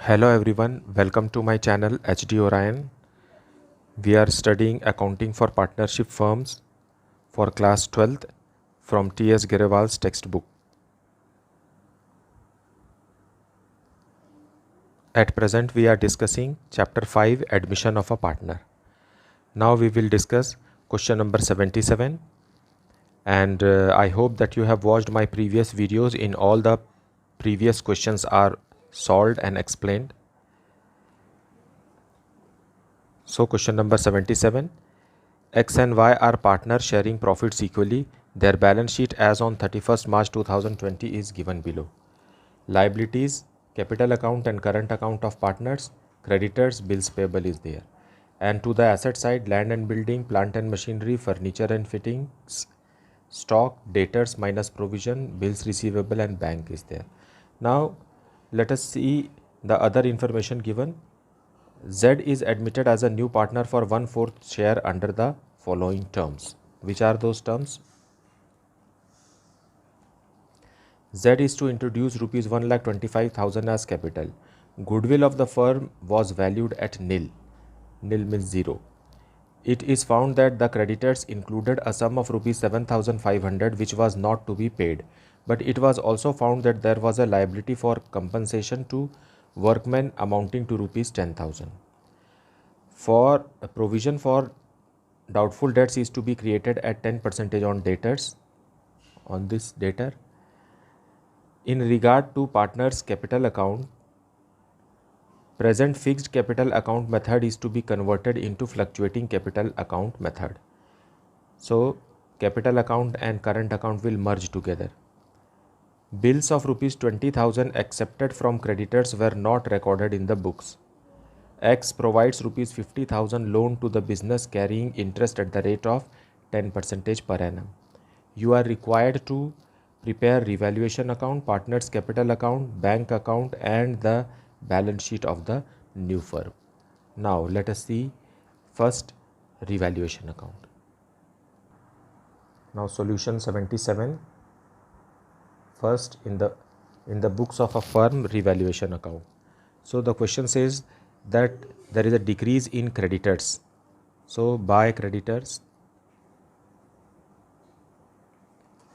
Hello everyone, welcome to my channel HD Orion. We are studying accounting for partnership firms for class 12th from T.S. Garewal's textbook. At present we are discussing chapter 5, admission of a partner. Now we will discuss question number 77, and I hope that you have watched my previous videos. In all the previous questions are solved and explained. So question number 77, X and Y are partners sharing profits equally. Their balance sheet as on 31st March 2020 is given below. Liabilities, capital account and current account of partners, creditors, bills payable is there. And to the asset side, land and building, plant and machinery, furniture and fittings, stock, debtors minus provision, bills receivable and bank is there. Now let us see the other information given. Z is admitted as a new partner for 1/4 share under the following terms. Which are those terms? Z is to introduce rupees 1,25,000 as capital. Goodwill of the firm was valued at nil. Nil means zero. It is found that the creditors included a sum of rupees 7,500 which was not to be paid. But it was also found that there was a liability for compensation to workmen amounting to rupees 10,000. For a provision for doubtful debts is to be created at 10% on debtors, on this debtor. In regard to partners capital account, present fixed capital account method is to be converted into fluctuating capital account method. So capital account and current account will merge together. Bills of rupees 20,000 accepted from creditors were not recorded in the books. X provides rupees 50,000 loan to the business carrying interest at the rate of 10% per annum. You are required to prepare revaluation account, partners capital account, bank account and the balance sheet of the new firm. Now let us see first revaluation account. Now solution 77. First in the books of a firm, revaluation account. So the question says that there is a decrease in creditors. So by creditors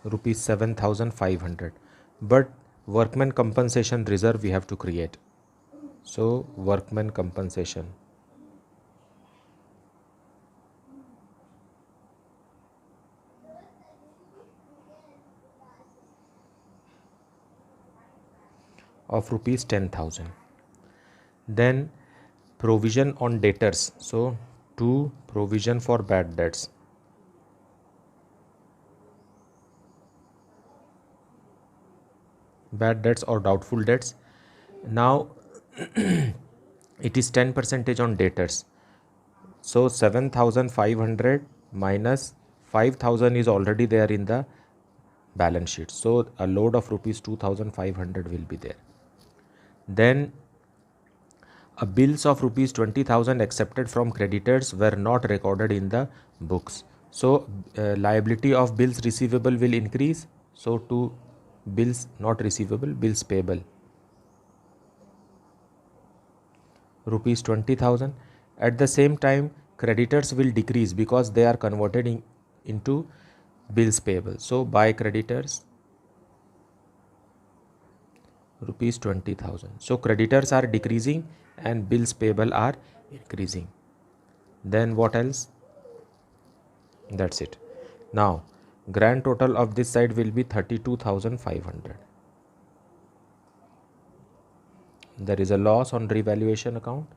rupees 7,500, but workman compensation reserve we have to create. So workman compensation of rupees 10,000. Then provision on debtors. So to provision for bad debts. Bad debts or doubtful debts. Now it is 10% on debtors. So 7,500 minus 5,000 is already there in the balance sheet. So a load of rupees 2,500 will be there. Then a bills of rupees 20,000 accepted from creditors were not recorded in the books. So liability of bills receivable will increase. So to bills not receivable, bills payable, rupees 20,000. At the same time creditors will decrease because they are converted into bills payable. So by creditors rupees 20,000. So creditors are decreasing and bills payable are increasing. Then what else? That's it. Now grand total of this side will be 32,500. There is a loss on revaluation account.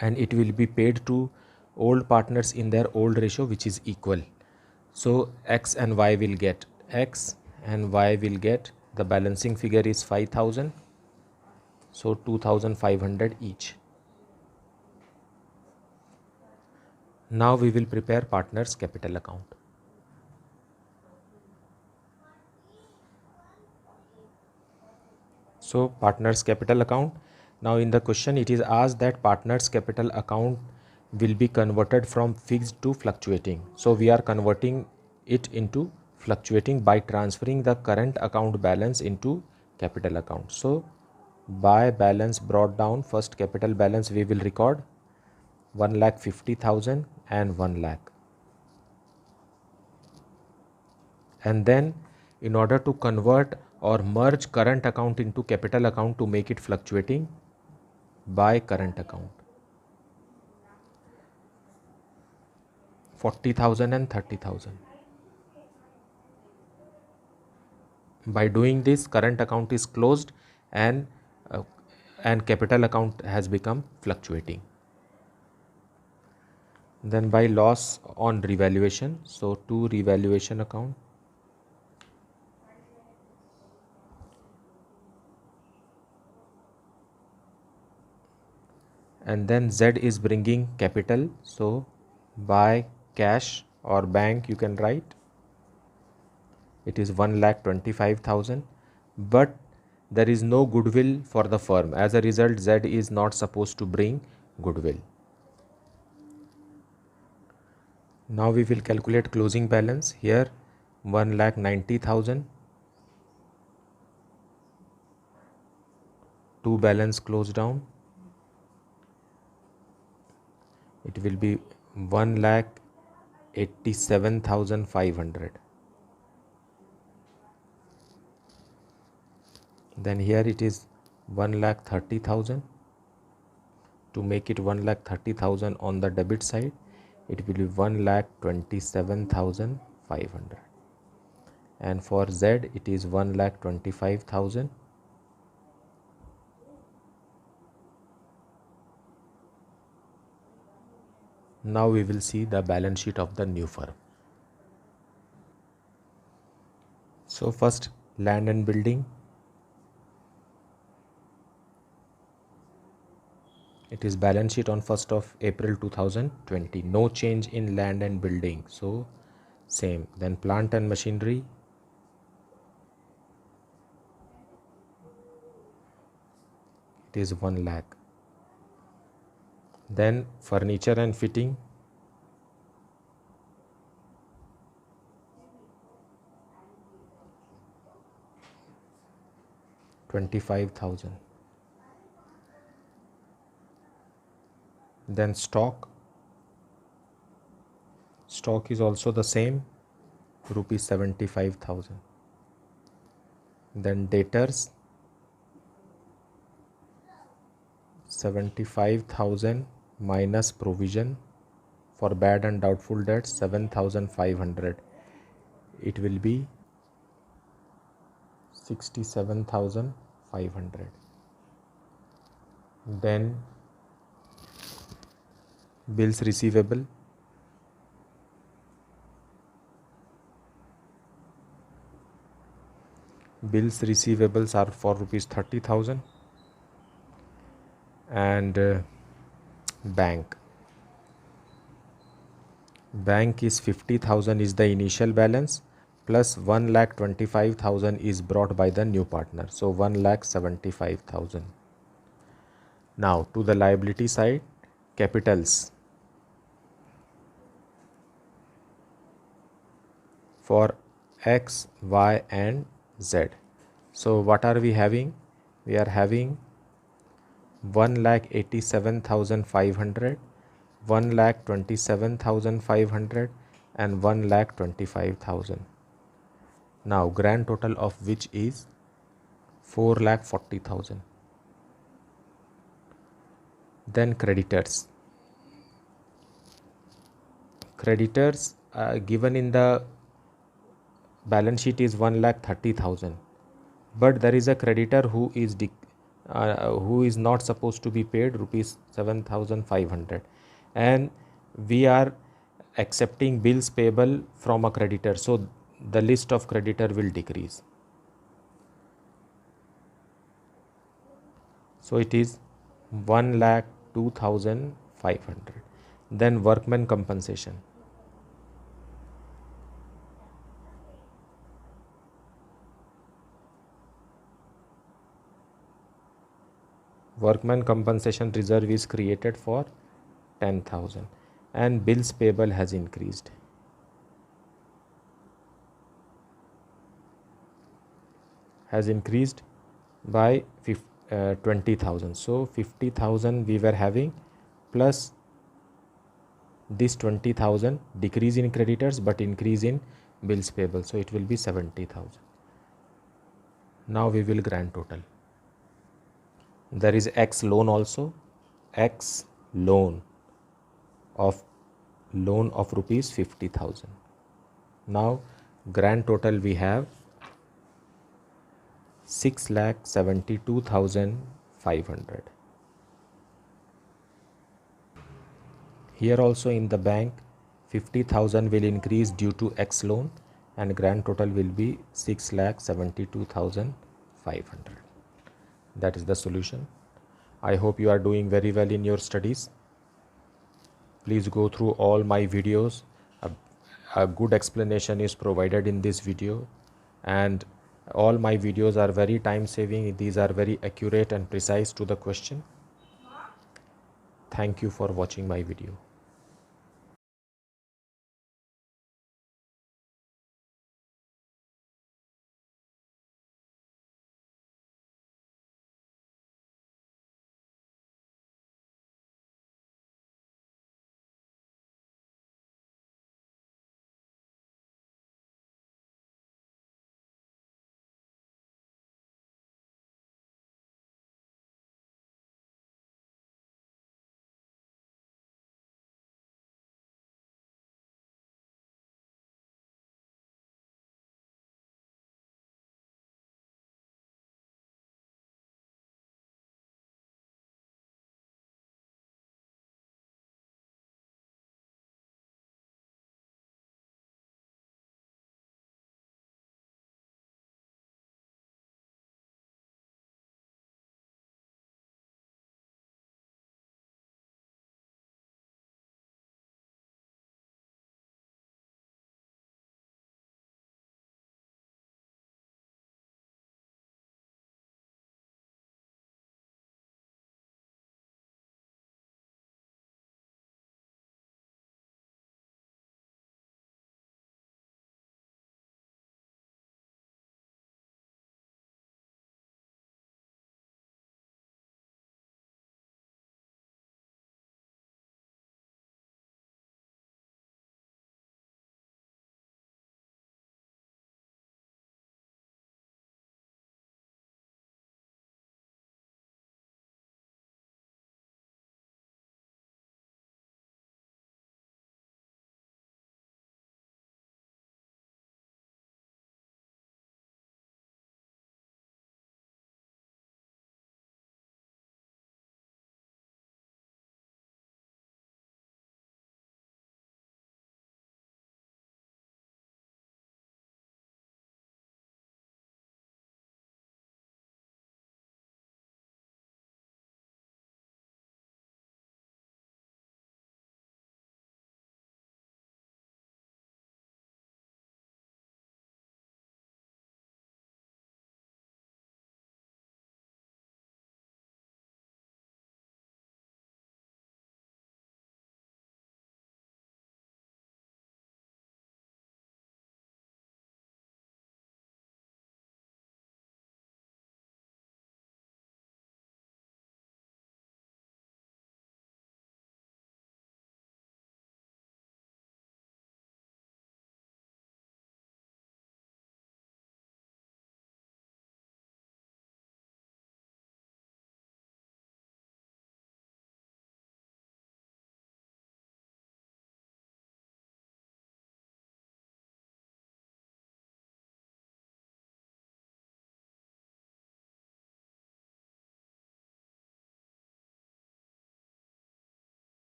And it will be paid to old partners in their old ratio which is equal. So X and Y will get X and Y will get, the balancing figure is 5,000. So 2,500 each. Now we will prepare partners capital account. So partners capital account. Now in the question it is asked that partners capital account will be converted from fixed to fluctuating. So we are converting it into fluctuating by transferring the current account balance into capital account. So by balance brought down, first capital balance we will record 1,50,000 and 1 lakh. And then in order to convert or merge current account into capital account to make it fluctuating, by current account 40,000 and 30,000. By doing this, current account is closed and capital account has become fluctuating. Then by loss on revaluation, so to revaluation account, and then Z is bringing capital, so by cash or bank you can write it is 1,25,000, but there is no goodwill for the firm. As a result, Z is not supposed to bring goodwill. Now we will calculate closing balance. Here 1,90,000, to balance closed down, it will be 1,87,500. Then here it is 1,30,000. To make it 1,30,000 on the debit side, it will be 1,27,500. And for Z it is 1,25,000. Now we will see the balance sheet of the new firm. So first, land and building. It is balance sheet on 1st of April 2020. No change in land and building, so same. Then plant and machinery. It is 1 lakh. Then furniture and fitting. $25,000. Then stock is also the same, rupees 75,000. Then debtors, 75,000 minus provision for bad and doubtful debts, 7,500. It will be 67,500. Then bills receivable, bills receivables are for rupees 30,000. And bank is 50,000 is the initial balance, plus 1,25,000 is brought by the new partner, so 1,75,000. Now to the liability side, capitals. For X, Y and Z. So what are we having? We are having 1,87,500, 1,27,500 and 1,25,000. Now grand total of which is 4,40,000. Then creditors. Creditors given in the balance sheet is 1,30,000, but there is a creditor who is not supposed to be paid, rupees 7,500, and we are accepting bills payable from a creditor, so the list of creditor will decrease. So it is 1,02,500. Then workman compensation. Workman compensation reserve is created for 10,000 and bills payable has increased. has increased by 20,000. So 50,000 we were having, plus this 20,000 decrease in creditors but increase in bills payable, so it will be 70,000. Now we will grand total. There is X loan also, X loan of rupees 50,000. Now grand total we have 6,72,500. Here also in the bank 50,000 will increase due to X loan and grand total will be 6,72,500. That is the solution. I hope you are doing very well in your studies. Please go through all my videos. A good explanation is provided in this video, and all my videos are very time saving. These are very accurate and precise to the question. Thank you for watching my video.